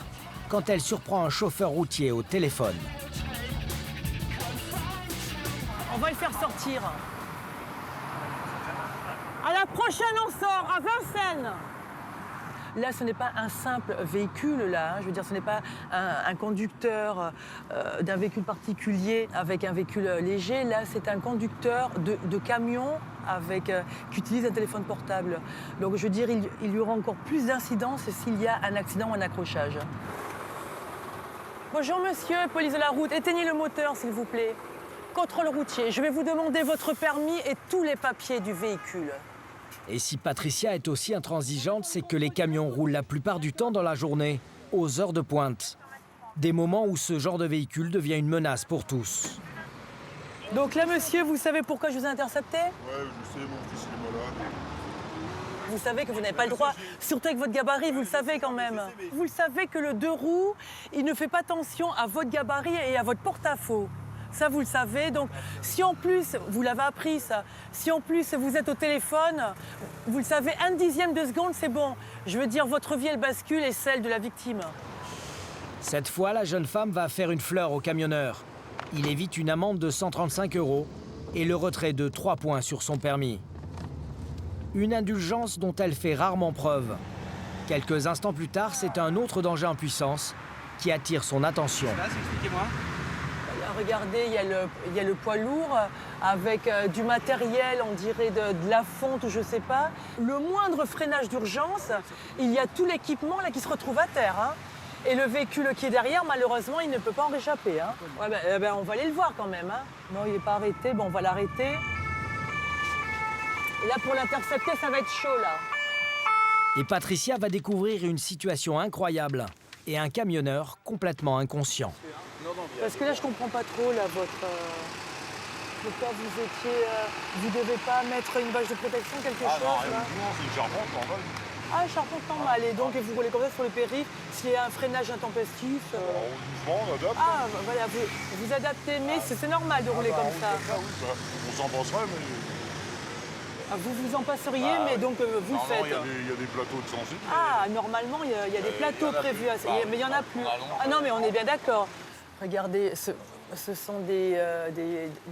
quand elle surprend un chauffeur routier au téléphone. On va le faire sortir. À la prochaine, on sort, à Vincennes. Là, ce n'est pas un simple véhicule, là. Je veux dire, ce n'est pas un conducteur d'un véhicule particulier avec un véhicule léger. Là, c'est un conducteur de camion qui utilise un téléphone portable. Donc, je veux dire, il y aura encore plus d'incidences s'il y a un accident ou un accrochage. Bonjour, monsieur, police de la route. Éteignez le moteur, s'il vous plaît. Contrôle routier. Je vais vous demander votre permis et tous les papiers du véhicule. Et si Patricia est aussi intransigeante, c'est que les camions roulent la plupart du temps dans la journée, aux heures de pointe. Des moments où ce genre de véhicule devient une menace pour tous. Donc là, monsieur, vous savez pourquoi je vous ai intercepté? Ouais, je sais, mon fils est malade. Vous savez que vous n'avez pas le droit, surtout avec votre gabarit, vous le savez quand même. Vous le savez que le 2 roues, il ne fait pas attention à votre gabarit et à votre porte-à-faux. Ça, vous le savez. Donc, si en plus, vous l'avez appris, ça, si en plus vous êtes au téléphone, vous le savez, 1/10 de seconde, c'est bon. Je veux dire, votre vie, elle bascule et celle de la victime. Cette fois, la jeune femme va faire une fleur au camionneur. Il évite une amende de 135 € et le retrait de 3 points sur son permis. Une indulgence dont elle fait rarement preuve. Quelques instants plus tard, c'est un autre danger en puissance qui attire son attention. Expliquez-moi. Regardez, il y a le poids lourd avec du matériel, on dirait de la fonte ou je sais pas. Le moindre freinage d'urgence, il y a tout l'équipement là qui se retrouve à terre. Hein. Et le véhicule qui est derrière, malheureusement, il ne peut pas en réchapper. Hein. Ouais, on va aller le voir quand même. Hein. Non, il n'est pas arrêté. Bon, on va l'arrêter. Et là, pour l'intercepter, ça va être chaud, là. Et Patricia va découvrir une situation incroyable et un camionneur complètement inconscient. Parce que là, je comprends pas trop, là, pourquoi vous devez pas mettre une bâche de protection, quelque chose, là? Non, c'est une charpente normale. Ah, une charpente normale. Et donc, vous roulez comme ça sur le périph', s'il y a un freinage intempestif... Doucement, on adapte. Ah, voilà, vous adaptez, mais c'est normal de rouler comme ça. Oui, on s'en passerait, mais... Ah, vous vous en passeriez, mais donc vous le faites. Il y a des plateaux de sensible. Ah, normalement, il y a des plateaux prévus, mais il n'y en a plus. Ah non, mais on est bien d'accord. Regardez, ce sont des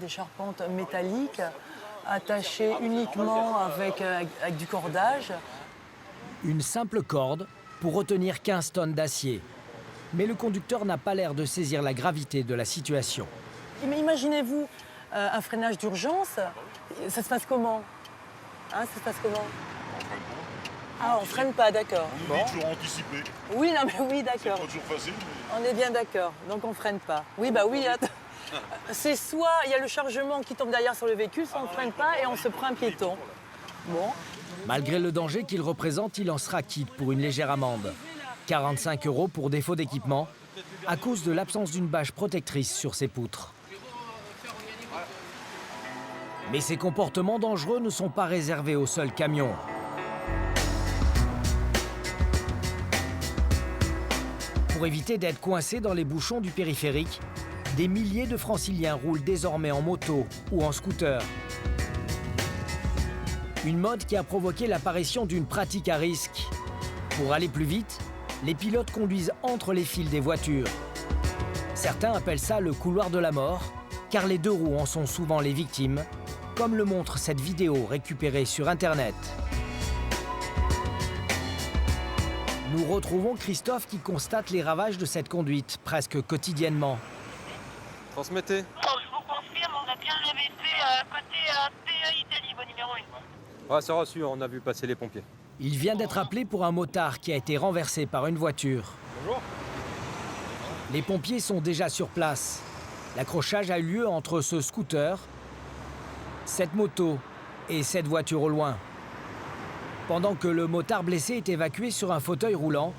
charpentes métalliques attachées uniquement avec du cordage. Une simple corde pour retenir 15 tonnes d'acier. Mais le conducteur n'a pas l'air de saisir la gravité de la situation. Mais imaginez-vous un freinage d'urgence, ça se passe comment? Hein, ça se passe comment? Ah, on freine pas, d'accord. On est toujours anticipé. Oui, non, mais oui, d'accord. C'est pas toujours facile, mais... On est bien d'accord, donc on freine pas. Oui, bah oui, attends. C'est soit il y a le chargement qui tombe derrière sur le véhicule, soit on freine pas et on se prend un piéton. Bon. Malgré le danger qu'il représente, il en sera quitte pour une légère amende. 45 € pour défaut d'équipement, à cause de l'absence d'une bâche protectrice sur ses poutres. Mais ces comportements dangereux ne sont pas réservés aux seuls camions. Pour éviter d'être coincés dans les bouchons du périphérique, des milliers de franciliens roulent désormais en moto ou en scooter. Une mode qui a provoqué l'apparition d'une pratique à risque. Pour aller plus vite, les pilotes conduisent entre les fils des voitures. Certains appellent ça le couloir de la mort, car les 2 roues en sont souvent les victimes, comme le montre cette vidéo récupérée sur Internet. Nous retrouvons Christophe qui constate les ravages de cette conduite presque quotidiennement. Transmettez. Je vous confirme, on a bien l'AVP côté PA Italie, bon numéro 1. Ouais, c'est reçu, on a vu passer les pompiers. Il vient d'être appelé pour un motard qui a été renversé par une voiture. Bonjour. Les pompiers sont déjà sur place. L'accrochage a eu lieu entre ce scooter, cette moto et cette voiture au loin. Pendant que le motard blessé est évacué sur un fauteuil roulant,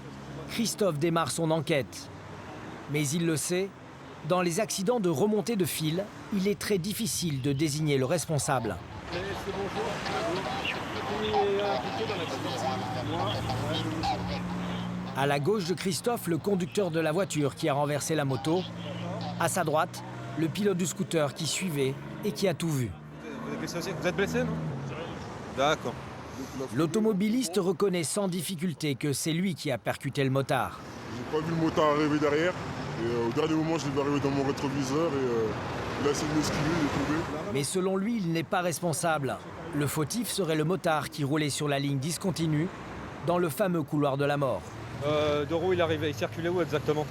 Christophe démarre son enquête. Mais il le sait, dans les accidents de remontée de fil, il est très difficile de désigner le responsable. À la gauche de Christophe, le conducteur de la voiture qui a renversé la moto. À sa droite, le pilote du scooter qui suivait et qui a tout vu. Vous êtes blessé, non? D'accord. L'automobiliste reconnaît sans difficulté que c'est lui qui a percuté le motard. J'ai pas vu le motard arriver derrière. Et au dernier moment, je l'ai vu arriver dans mon rétroviseur et il a essayé de m'esquiver, il est tombé. Mais selon lui, il n'est pas responsable. Le fautif serait le motard qui roulait sur la ligne discontinue dans le fameux couloir de la mort. Deux roues, il circulait où exactement?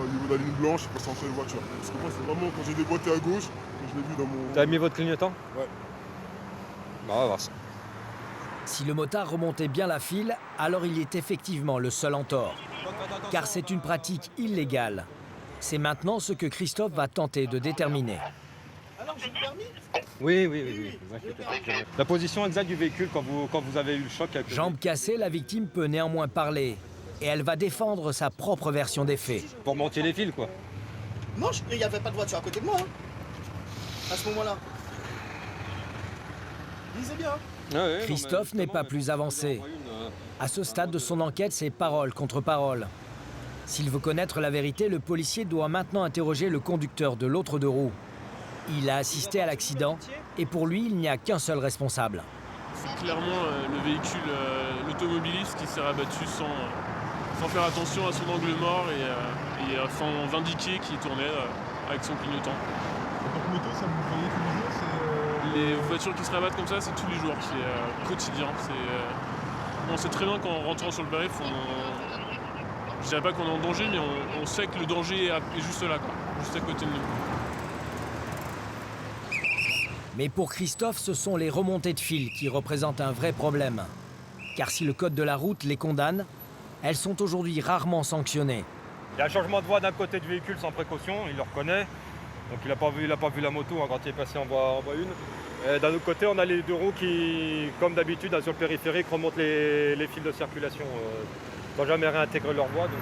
Au niveau de la ligne blanche, je passe entre les voitures. Parce que moi, c'est vraiment quand j'ai déboîté à gauche que je l'ai vu dans mon... T'as mis votre clignotant? Ouais. Bah, on va voir ça. Si le motard remontait bien la file, alors il est effectivement le seul en tort. Car c'est une pratique illégale. C'est maintenant ce que Christophe va tenter de déterminer. Alors, j'ai le permis? Oui, vous inquiétez pas. La position exacte du véhicule quand vous avez eu le choc avec le... Jambe cassée, la victime peut néanmoins parler. Et elle va défendre sa propre version des faits. Pour monter les fils, quoi. Non, il n'y avait pas de voiture à côté de moi, hein, à ce moment-là. Lisez bien. Christophe n'est pas plus avancé. À ce stade de son enquête, c'est parole contre parole. S'il veut connaître la vérité, le policier doit maintenant interroger le conducteur de l'autre deux roues. Il a assisté à l'accident et pour lui, il n'y a qu'un seul responsable. C'est clairement le véhicule, l'automobiliste qui s'est rabattu sans faire attention à son angle mort et sans indiquer qu'il tournait avec son clignotant. Donc moto, ça vous voyez tous les jours? Les voitures qui se rabattent comme ça, c'est tous les jours, c'est quotidien. On sait très bien qu'en rentrant sur le périph', je dirais pas qu'on est en danger, mais on sait que le danger est juste là, quoi, juste à côté de nous. Mais pour Christophe, ce sont les remontées de fil qui représentent un vrai problème. Car si le code de la route les condamne, elles sont aujourd'hui rarement sanctionnées. Il y a un changement de voie d'un côté du véhicule sans précaution, il le reconnaît. Donc il n'a pas vu la moto hein, quand il est passé en voie 1. D'un autre côté, on a les deux roues qui, comme d'habitude, sur le périphérique, remontent les fils de circulation. Sans jamais réintégrer leur voie. Donc.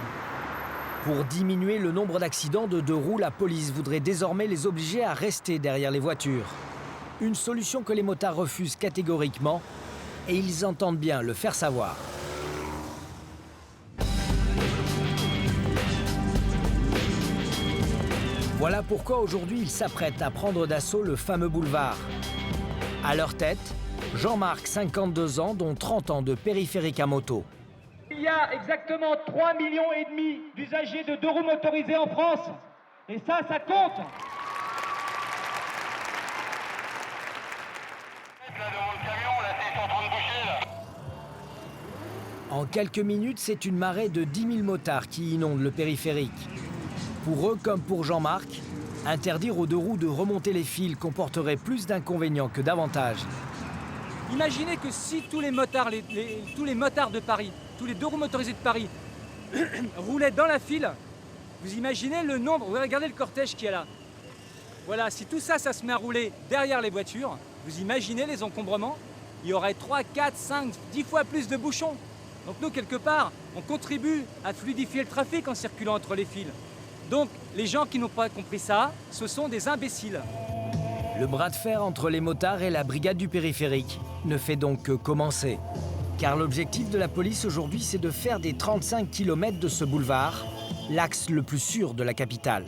Pour diminuer le nombre d'accidents de deux roues, la police voudrait désormais les obliger à rester derrière les voitures. Une solution que les motards refusent catégoriquement et ils entendent bien le faire savoir. Voilà pourquoi aujourd'hui ils s'apprêtent à prendre d'assaut le fameux boulevard. À leur tête, Jean-Marc, 52 ans, dont 30 ans de périphérique à moto. Il y a exactement 3,5 millions d'usagers de deux roues motorisés en France. Et ça compte. En quelques minutes, c'est une marée de 10 000 motards qui inondent le périphérique. Pour eux, comme pour Jean-Marc, interdire aux deux roues de remonter les fils comporterait plus d'inconvénients que d'avantages. Imaginez que si tous les motards, tous les motards de Paris, tous les deux roues motorisés de Paris roulaient dans la file, vous imaginez le nombre, vous regardez le cortège qu'il y a là. Voilà, si tout ça, ça se met à rouler derrière les voitures, vous imaginez les encombrements, il y aurait 3, 4, 5, 10 fois plus de bouchons. Donc nous, quelque part, on contribue à fluidifier le trafic en circulant entre les fils. Donc, les gens qui n'ont pas compris ça, ce sont des imbéciles. Le bras de fer entre les motards et la brigade du périphérique ne fait donc que commencer. Car l'objectif de la police aujourd'hui, c'est de faire des 35 km de ce boulevard l'axe le plus sûr de la capitale.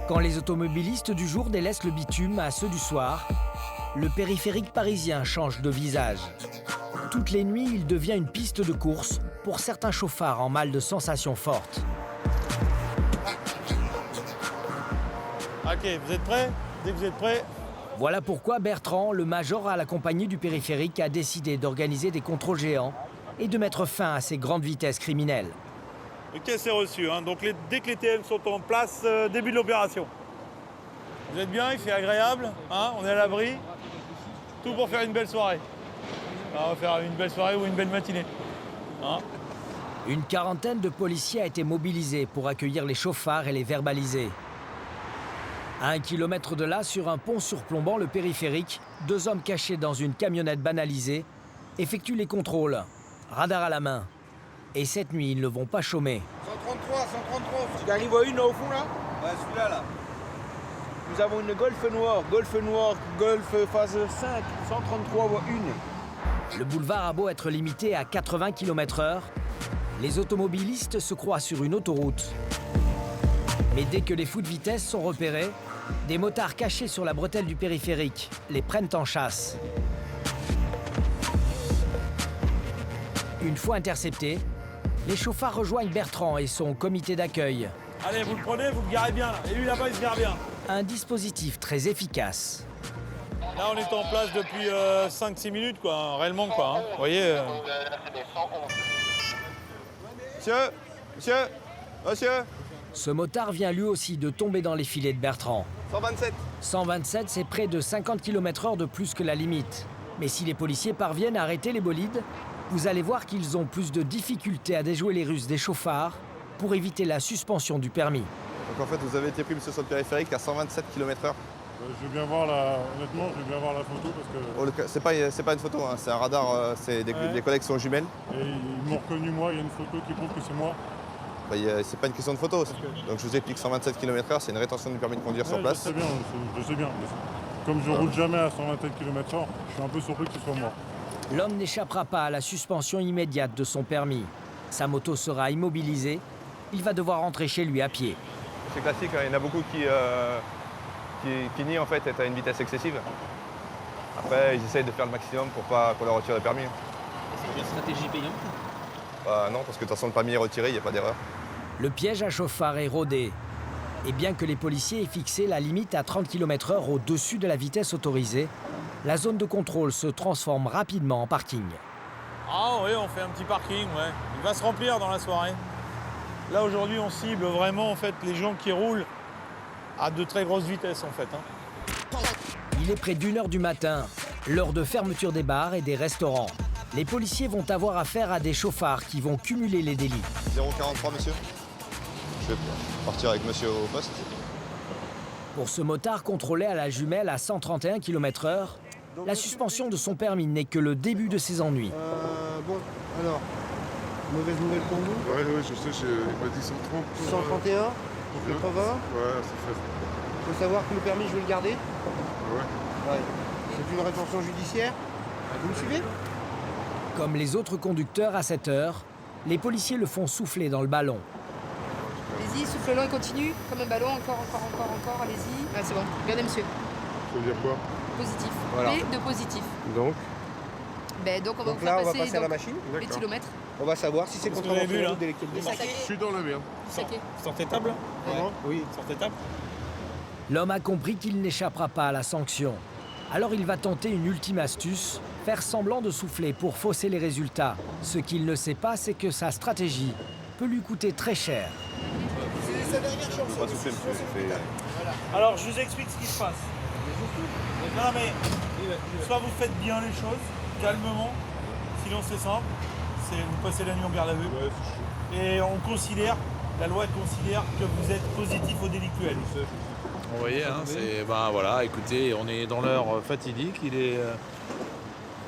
Quand les automobilistes du jour délaissent le bitume à ceux du soir, le périphérique parisien change de visage. Toutes les nuits, il devient une piste de course pour certains chauffards en mal de sensations fortes. Ok, vous êtes prêts? Dès que vous êtes prêts. Voilà pourquoi Bertrand, le major à la compagnie du périphérique, a décidé d'organiser des contrôles géants et de mettre fin à ces grandes vitesses criminelles. Ok, c'est reçu. Hein. Donc dès que les TM sont en place, début de l'opération. Vous êtes bien, il fait agréable, hein, on est à l'abri. Tout pour faire une belle soirée. Alors, on va faire une belle soirée ou une belle matinée. Hein. Une quarantaine de policiers a été mobilisés pour accueillir les chauffards et les verbaliser. À 1 kilomètre de là, sur un pont surplombant le périphérique, 2 hommes cachés dans une camionnette banalisée effectuent les contrôles, radar à la main. Et cette nuit, ils ne vont pas chômer. 133. Tu en vois une au fond là? Ouais, celui-là là. Nous avons une Golf Noir, Golf phase 5, 133 voie 1. Le boulevard a beau être limité à 80 km/h, les automobilistes se croient sur une autoroute. Mais dès que les fous de vitesse sont repérés, des motards cachés sur la bretelle du périphérique les prennent en chasse. Une fois interceptés, les chauffards rejoignent Bertrand et son comité d'accueil. Allez, vous le prenez, vous le garez bien là. Et lui là-bas, il se gare bien. Un dispositif très efficace. Là, on est en place depuis 5-6 minutes, quoi, hein, réellement, quoi. Hein. Vous voyez Monsieur. Ce motard vient lui aussi de tomber dans les filets de Bertrand. 127. 127, c'est près de 50 km/h de plus que la limite. Mais si les policiers parviennent à arrêter les bolides, vous allez voir qu'ils ont plus de difficultés à déjouer les russes des chauffards pour éviter la suspension du permis. Donc en fait, vous avez été pris, monsieur, sur le périphérique à 127 km/h. Je veux bien voir honnêtement, je veux bien voir la photo parce que... C'est pas une photo, hein, c'est un radar, c'est des collègues qui sont jumelles. Et ils m'ont reconnu moi, il y a une photo qui prouve que c'est moi. Bah, c'est pas une question de photo. Donc je vous explique 127 km/h, c'est une rétention du permis de conduire sur place. Je sais bien. Comme je roule jamais à 127 km/h, je suis un peu surpris que ce soit moi. L'homme n'échappera pas à la suspension immédiate de son permis. Sa moto sera immobilisée. Il va devoir rentrer chez lui à pied. C'est classique, hein, il y en a beaucoup qui nient en fait être à une vitesse excessive. Après, ils essayent de faire le maximum pour qu'on leur retire le permis. C'est une stratégie payante? Non, parce que de toute façon, le permis est retiré, il n'y a pas d'erreur. Le piège à chauffard est rodé. Et bien que les policiers aient fixé la limite à 30 km/h au-dessus de la vitesse autorisée, la zone de contrôle se transforme rapidement en parking. Ah oui, on fait un petit parking, ouais. Il va se remplir dans la soirée. Là, aujourd'hui, on cible vraiment, en fait, les gens qui roulent à de très grosses vitesses, en fait. Hein. Il est près d'1h du matin, l'heure de fermeture des bars et des restaurants. Les policiers vont avoir affaire à des chauffards qui vont cumuler les délits. 043, monsieur. Je vais partir avec monsieur au poste. Pour ce motard contrôlé à la jumelle à 131 km/h, la suspension de son permis n'est que le début de ses ennuis. Bon, alors, mauvaise nouvelle pour vous? Ouais, je sais, il m'a dit 130. 131, 80. Ouais, c'est fait. Faut savoir que le permis, je vais le garder. Ouais. C'est une rétention judiciaire. Vous me suivez? Comme les autres conducteurs à cette heure, les policiers le font souffler dans le ballon. Allez-y, souffle long et continue, comme un ballon, encore, allez-y. Ah, c'est bon, regardez monsieur. Ça veut dire quoi? Positif. Voilà. P de positif. Donc Donc on va vous là, faire on va passer passer à la machine. les kilomètres. On va savoir si c'est contravention vu, là. délictuelle. Je suis dans la merde. Sortez table, là? Comment? Oui. Sortez table. L'homme a compris qu'il n'échappera pas à la sanction. Alors il va tenter une ultime astuce, faire semblant de souffler pour fausser les résultats. Ce qu'il ne sait pas, c'est que sa stratégie peut lui coûter très cher. C'est sa dernière chance. Pas souffler, monsieur. Alors, je vous explique ce qui se passe. Non, mais soit vous faites bien les choses, calmement, sinon c'est simple, vous passez la nuit en garde à vue. Et on considère, la loi considère que vous êtes positif au délictuel. Vous voyez, hein, voilà, écoutez, on est dans l'heure fatidique, il est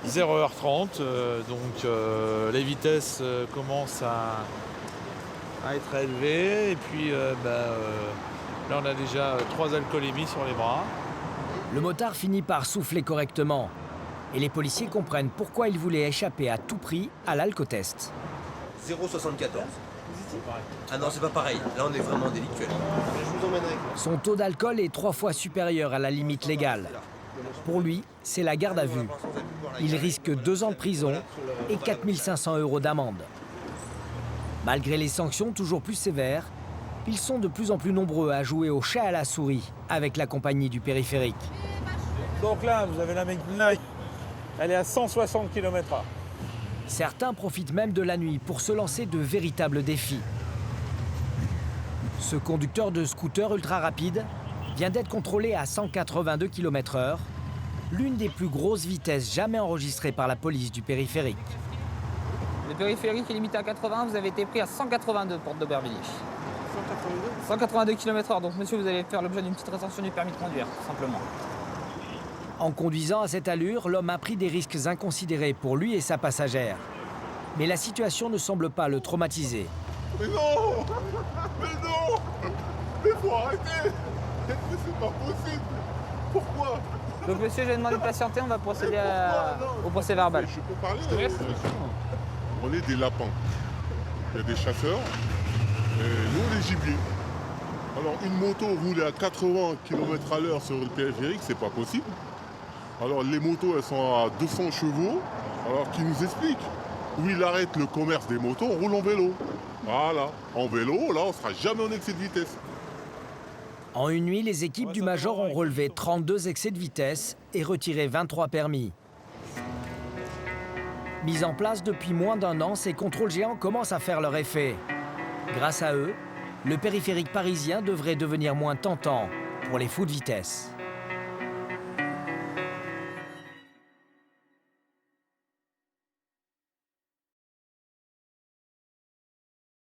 0h30, donc les vitesses commencent à être élevées, et puis là on a déjà 3 alcoolémies sur les bras. Le motard finit par souffler correctement. Et les policiers comprennent pourquoi il voulait échapper à tout prix à l'alcotest. 0,74. Ah non, c'est pas pareil. Là, on est vraiment délictuel. Je vous emmènerai. Son taux d'alcool est 3 fois supérieur à la limite légale. Pour lui, c'est la garde à vue. Il risque 2 ans de prison et 4 500 € d'amende. Malgré les sanctions toujours plus sévères, ils sont de plus en plus nombreux à jouer au chat à la souris avec la compagnie du périphérique. Donc là, vous avez la McNight, elle est à 160 km/h. Certains profitent même de la nuit pour se lancer de véritables défis. Ce conducteur de scooter ultra rapide vient d'être contrôlé à 182 km/h, l'une des plus grosses vitesses jamais enregistrées par la police du périphérique. Le périphérique est limité à 80, vous avez été pris à 182 porte d'Aubervilliers. 182 km/h, donc monsieur, vous allez faire l'objet d'une petite rétention du permis de conduire, tout simplement. En conduisant à cette allure, l'homme a pris des risques inconsidérés pour lui et sa passagère. Mais la situation ne semble pas le traumatiser. Mais non! Mais non! Mais faut arrêter! Mais c'est pas possible! Pourquoi? Donc monsieur, je vais demander de patienter, on va procéder au procès verbal. Je peux parler? On est des lapins. Il y a des chasseurs, et nous on est gibiers. Alors une moto rouler à 80 km/h sur le périphérique, c'est pas possible. Alors les motos, elles sont à 200 chevaux, alors qu'ils nous expliquent. Où il arrête le commerce des motos, on roule en vélo. Voilà, en vélo, là, on sera jamais en excès de vitesse. En une nuit, les équipes du Major ont relevé 32 excès de vitesse et retiré 23 permis. Mis en place depuis moins d'1 an, ces contrôles géants commencent à faire leur effet. Grâce à eux, le périphérique parisien devrait devenir moins tentant pour les fous de vitesse.